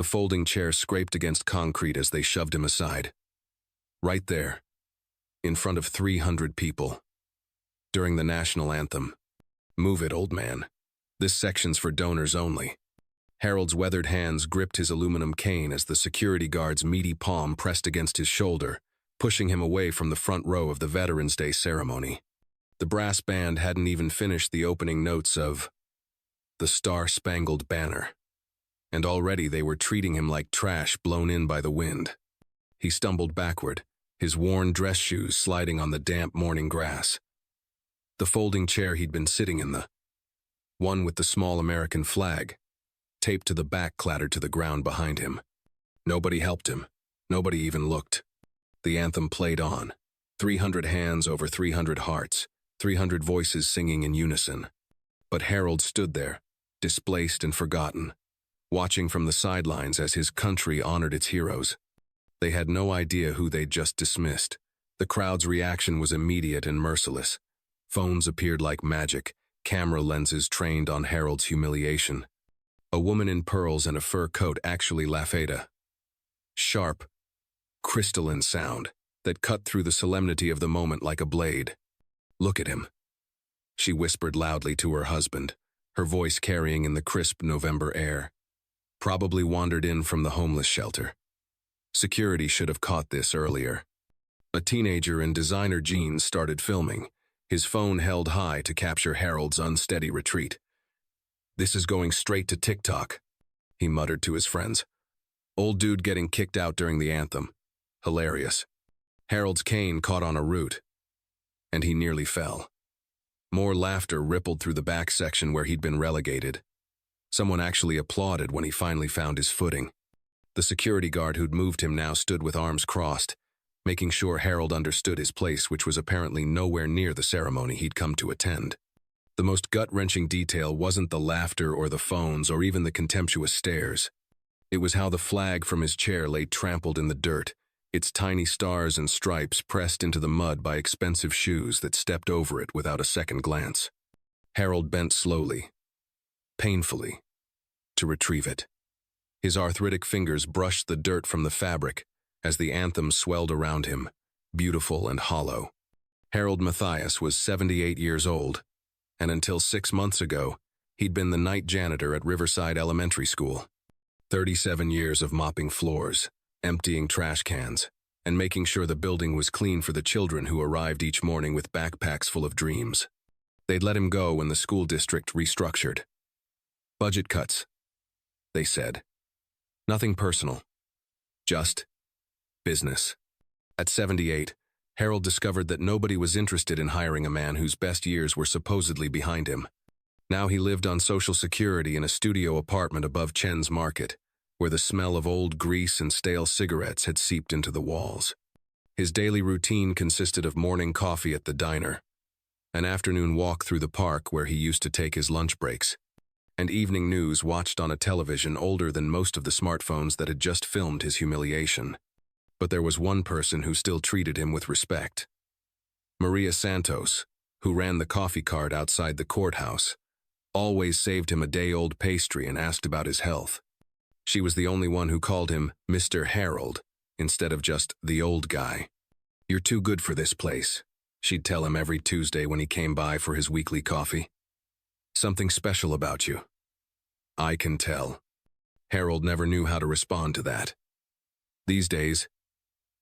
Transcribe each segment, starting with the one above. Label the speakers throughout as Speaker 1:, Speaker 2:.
Speaker 1: The folding chair scraped against concrete as they shoved him aside. Right there, in front of 300 people. During the national anthem. "Move it, old man. This section's for donors only." Harold's weathered hands gripped his aluminum cane as the security guard's meaty palm pressed against his shoulder, pushing him away from the front row of the Veterans Day ceremony. The brass band hadn't even finished the opening notes of the Star-Spangled Banner, and already they were treating him like trash blown in by the wind. He stumbled backward, his worn dress shoes sliding on the damp morning grass. The folding chair he'd been sitting in, the one with the small American flag, taped to the back, clattered to the ground behind him. Nobody helped him. Nobody even looked. The anthem played on. 300 hands over 300 hearts, 300 voices singing in unison. But Harold stood there, displaced and forgotten, watching from the sidelines as his country honored its heroes. They had no idea who they'd just dismissed. The crowd's reaction was immediate and merciless. Phones appeared like magic, camera lenses trained on Harold's humiliation. A woman in pearls and a fur coat actually laughed at a sharp, crystalline sound that cut through the solemnity of the moment like a blade. "Look at him," she whispered loudly to her husband, her voice carrying in the crisp November air. "Probably wandered in from the homeless shelter. Security should have caught this earlier." A teenager in designer jeans started filming, his phone held high to capture Harold's unsteady retreat. "This is going straight to TikTok," he muttered to his friends. "Old dude getting kicked out during the anthem. Hilarious." Harold's cane caught on a root, and he nearly fell. More laughter rippled through the back section where he'd been relegated. Someone actually applauded when he finally found his footing. The security guard who'd moved him now stood with arms crossed, making sure Harold understood his place, which was apparently nowhere near the ceremony he'd come to attend. The most gut-wrenching detail wasn't the laughter or the phones or even the contemptuous stares. It was how the flag from his chair lay trampled in the dirt, its tiny stars and stripes pressed into the mud by expensive shoes that stepped over it without a second glance. Harold bent slowly, painfully, to retrieve it. His arthritic fingers brushed the dirt from the fabric as the anthem swelled around him, beautiful and hollow. Harold Matthias was 78 years old, and until 6 months ago, he'd been the night janitor at Riverside Elementary School. 37 years of mopping floors, emptying trash cans, and making sure the building was clean for the children who arrived each morning with backpacks full of dreams. They'd let him go when the school district restructured. "Budget cuts," they said. Nothing personal, just business. At 78, Harold discovered that nobody was interested in hiring a man whose best years were supposedly behind him. Now he lived on Social Security in a studio apartment above Chen's Market, where the smell of old grease and stale cigarettes had seeped into the walls. His daily routine consisted of morning coffee at the diner, an afternoon walk through the park where he used to take his lunch breaks, and evening news watched on a television older than most of the smartphones that had just filmed his humiliation. But there was one person who still treated him with respect. Maria Santos, who ran the coffee cart outside the courthouse, always saved him a day-old pastry and asked about his health. She was the only one who called him Mr. Harold, instead of just the old guy. "You're too good for this place," she'd tell him every Tuesday when he came by for his weekly coffee. "Something special about you. I can tell." Harold never knew how to respond to that. These days,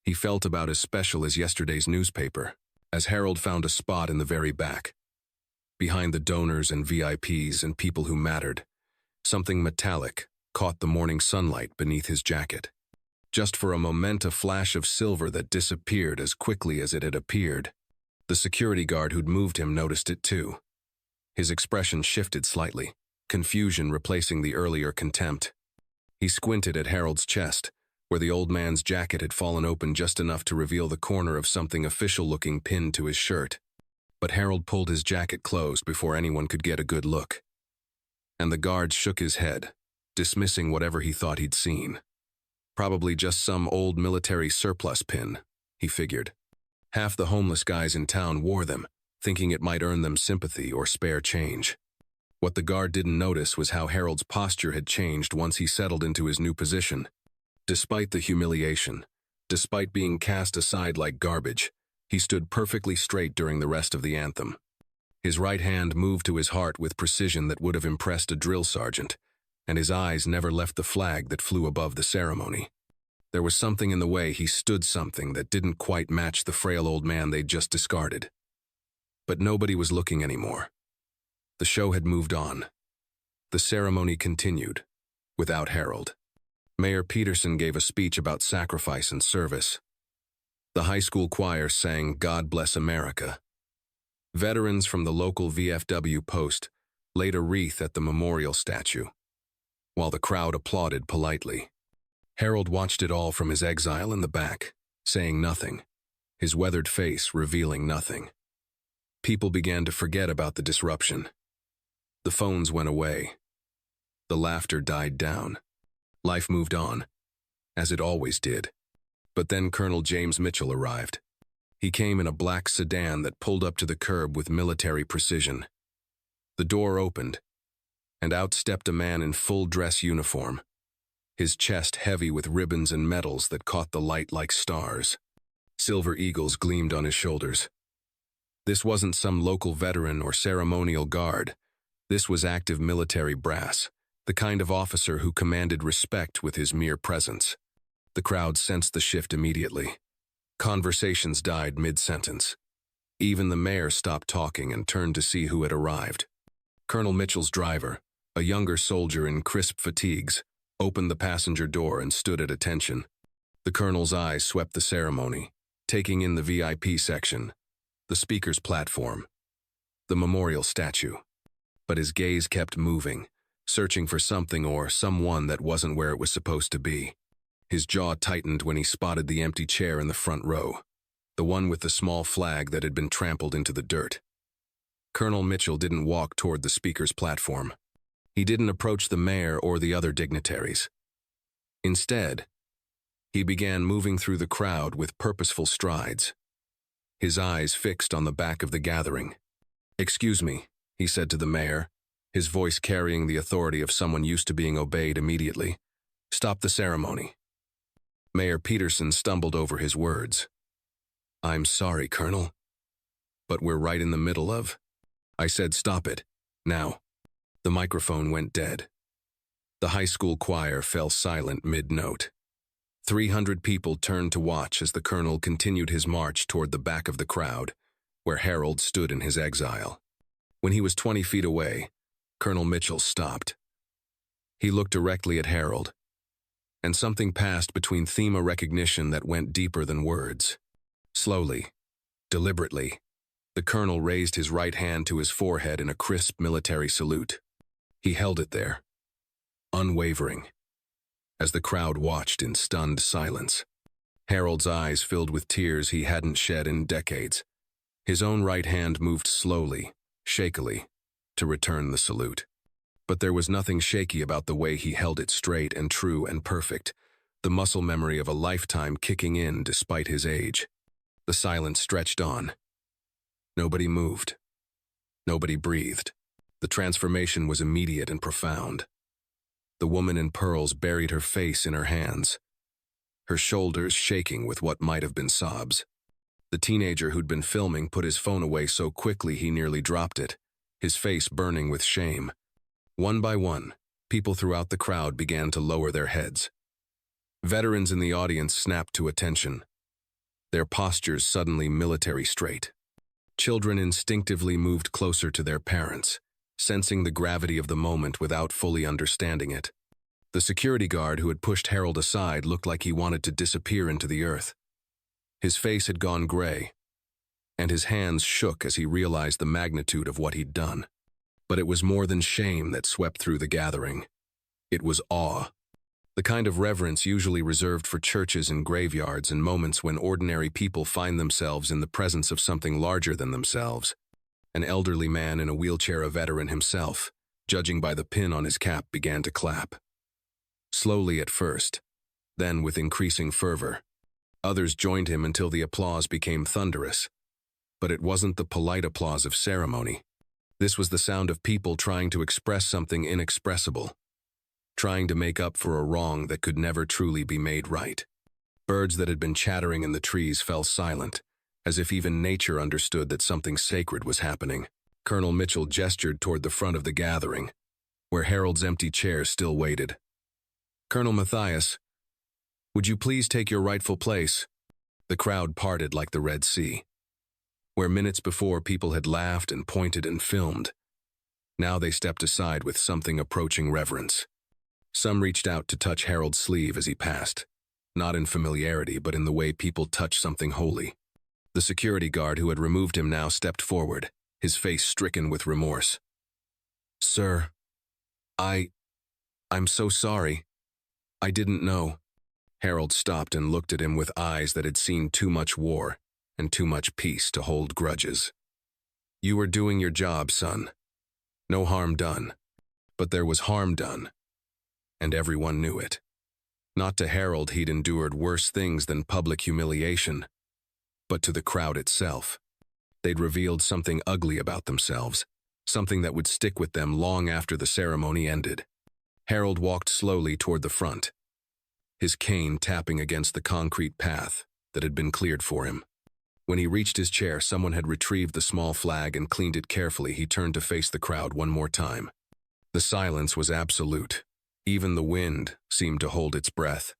Speaker 1: he felt about as special as yesterday's newspaper, as Harold found a spot in the very back. Behind the donors and VIPs and people who mattered, something metallic caught the morning sunlight beneath his jacket. Just for a moment, a flash of silver that disappeared as quickly as it had appeared. The security guard who'd moved him noticed it too. His expression shifted slightly, confusion replacing the earlier contempt. He squinted at Harold's chest, where the old man's jacket had fallen open just enough to reveal the corner of something official-looking pinned to his shirt. But Harold pulled his jacket closed before anyone could get a good look. And the guard shook his head, dismissing whatever he thought he'd seen. Probably just some old military surplus pin, he figured. Half the homeless guys in town wore them, thinking it might earn them sympathy or spare change. What the guard didn't notice was how Harold's posture had changed once he settled into his new position. Despite the humiliation, despite being cast aside like garbage, he stood perfectly straight during the rest of the anthem. His right hand moved to his heart with precision that would have impressed a drill sergeant, and his eyes never left the flag that flew above the ceremony. There was something in the way he stood, something that didn't quite match the frail old man they'd just discarded. But nobody was looking anymore. The show had moved on. The ceremony continued, without Harold. Mayor Peterson gave a speech about sacrifice and service. The high school choir sang "God Bless America." Veterans from the local VFW post laid a wreath at the memorial statue, while the crowd applauded politely. Harold watched it all from his exile in the back, saying nothing, his weathered face revealing nothing. People began to forget about the disruption. The phones went away. The laughter died down. Life moved on, as it always did. But then Colonel James Mitchell arrived. He came in a black sedan that pulled up to the curb with military precision. The door opened, and out stepped a man in full dress uniform, his chest heavy with ribbons and medals that caught the light like stars. Silver eagles gleamed on his shoulders. This wasn't some local veteran or ceremonial guard. This was active military brass, the kind of officer who commanded respect with his mere presence. The crowd sensed the shift immediately. Conversations died mid-sentence. Even the mayor stopped talking and turned to see who had arrived. Colonel Mitchell's driver, a younger soldier in crisp fatigues, opened the passenger door and stood at attention. The colonel's eyes swept the ceremony, taking in the VIP section, the speaker's platform, the memorial statue. But his gaze kept moving, searching for something or someone that wasn't where it was supposed to be. His jaw tightened when he spotted the empty chair in the front row, the one with the small flag that had been trampled into the dirt. Colonel Mitchell didn't walk toward the speaker's platform. He didn't approach the mayor or the other dignitaries. Instead, he began moving through the crowd with purposeful strides, his eyes fixed on the back of the gathering. "Excuse me," he said to the mayor, his voice carrying the authority of someone used to being obeyed immediately. "Stop the ceremony." Mayor Peterson stumbled over his words. "I'm sorry, Colonel, but we're right in the middle of—" I said, "Stop it, now." The microphone went dead. The high school choir fell silent mid-note. 300 people turned to watch as the colonel continued his march toward the back of the crowd, where Harold stood in his exile. When he was 20 feet away, Colonel Mitchell stopped. He looked directly at Harold, and something passed between thema recognition that went deeper than words. Slowly, deliberately, the colonel raised his right hand to his forehead in a crisp military salute. He held it there, unwavering, as the crowd watched in stunned silence. Harold's eyes filled with tears he hadn't shed in decades. His own right hand moved slowly, shakily, to return the salute. But there was nothing shaky about the way he held it, straight and true and perfect, the muscle memory of a lifetime kicking in despite his age. The silence stretched on. Nobody moved. Nobody breathed. The transformation was immediate and profound. The woman in pearls buried her face in her hands, her shoulders shaking with what might have been sobs. The teenager who'd been filming put his phone away so quickly he nearly dropped it, his face burning with shame. One by one, people throughout the crowd began to lower their heads. Veterans in the audience snapped to attention, their postures suddenly military straight. Children instinctively moved closer to their parents, sensing the gravity of the moment without fully understanding it. The security guard who had pushed Harold aside looked like he wanted to disappear into the earth. His face had gone gray, and his hands shook as he realized the magnitude of what he'd done. But it was more than shame that swept through the gathering. It was awe, the kind of reverence usually reserved for churches and graveyards in moments when ordinary people find themselves in the presence of something larger than themselves. An elderly man in a wheelchair, a veteran himself, judging by the pin on his cap, began to clap. Slowly at first, then with increasing fervor. Others joined him until the applause became thunderous. But it wasn't the polite applause of ceremony. This was the sound of people trying to express something inexpressible, trying to make up for a wrong that could never truly be made right. Birds that had been chattering in the trees fell silent, as if even nature understood that something sacred was happening. Colonel Mitchell gestured toward the front of the gathering, where Harold's empty chair still waited. "Colonel Matthias, would you please take your rightful place?" The crowd parted like the Red Sea. Where minutes before people had laughed and pointed and filmed, now they stepped aside with something approaching reverence. Some reached out to touch Harold's sleeve as he passed, not in familiarity but in the way people touch something holy. The security guard who had removed him now stepped forward, his face stricken with remorse. "Sir, I'm so sorry. I didn't know." Harold stopped and looked at him with eyes that had seen too much war and too much peace to hold grudges. "You were doing your job, son. No harm done. But there was harm done, and everyone knew it. Not to Harold, he'd endured worse things than public humiliation, but to the crowd itself. They'd revealed something ugly about themselves, something that would stick with them long after the ceremony ended. Harold walked slowly toward the front, his cane tapping against the concrete path that had been cleared for him. When he reached his chair, someone had retrieved the small flag and cleaned it carefully. He turned to face the crowd one more time. The silence was absolute. Even the wind seemed to hold its breath.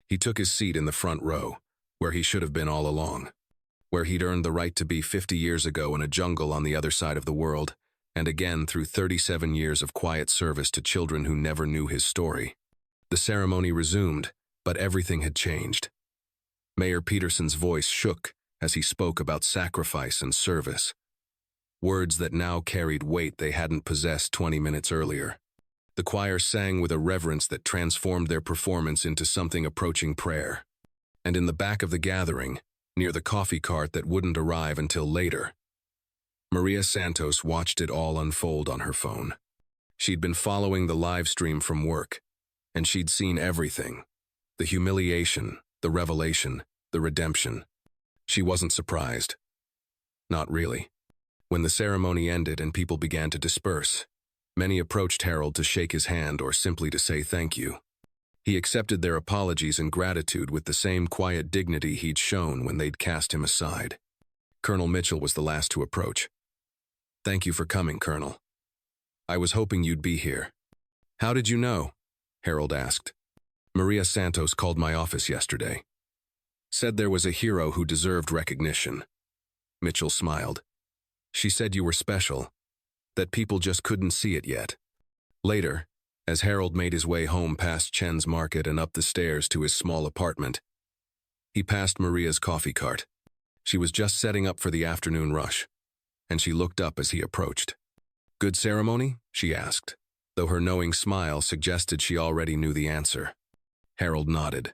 Speaker 1: He took his seat in the front row, where he should have been all along, where he'd earned the right to be 50 years ago in a jungle on the other side of the world, and again through 37 years of quiet service to children who never knew his story. The ceremony resumed, but everything had changed. Mayor Peterson's voice shook as he spoke about sacrifice and service, words that now carried weight they hadn't possessed 20 minutes earlier. The choir sang with a reverence that transformed their performance into something approaching prayer. And in the back of the gathering, near the coffee cart that wouldn't arrive until later, Maria Santos watched it all unfold on her phone. She'd been following the live stream from work, and she'd seen everything. The humiliation, the revelation, the redemption. She wasn't surprised. Not really. When the ceremony ended and people began to disperse, many approached Harold to shake his hand or simply to say thank you. He accepted their apologies and gratitude with the same quiet dignity he'd shown when they'd cast him aside. Colonel Mitchell was the last to approach. "Thank you for coming, Colonel. I was hoping you'd be here." "How did you know?" Harold asked. "Maria Santos called my office yesterday. Said there was a hero who deserved recognition." Mitchell smiled. "She said you were special, that people just couldn't see it yet." Later, as Harold made his way home past Chen's Market and up the stairs to his small apartment, he passed Maria's coffee cart. She was just setting up for the afternoon rush, and she looked up as he approached. "Good ceremony?" she asked, though her knowing smile suggested she already knew the answer. Harold nodded,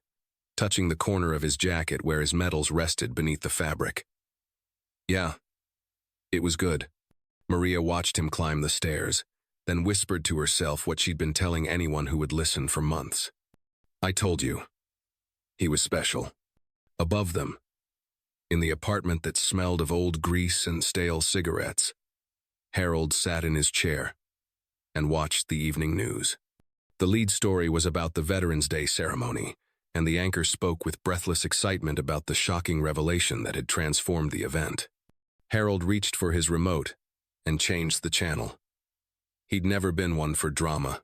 Speaker 1: touching the corner of his jacket where his medals rested beneath the fabric. "Yeah, it was good." Maria watched him climb the stairs, then whispered to herself what she'd been telling anyone who would listen for months. "I told you. He was special." Above them, in the apartment that smelled of old grease and stale cigarettes, Harold sat in his chair and watched the evening news. The lead story was about the Veterans Day ceremony, and the anchor spoke with breathless excitement about the shocking revelation that had transformed the event. Harold reached for his remote and changed the channel. He'd never been one for drama,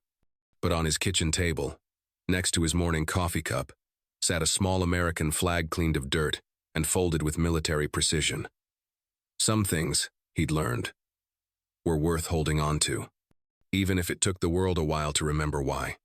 Speaker 1: but on his kitchen table, next to his morning coffee cup, sat a small American flag cleaned of dirt and folded with military precision. Some things, he'd learned, were worth holding on to, even if it took the world a while to remember why.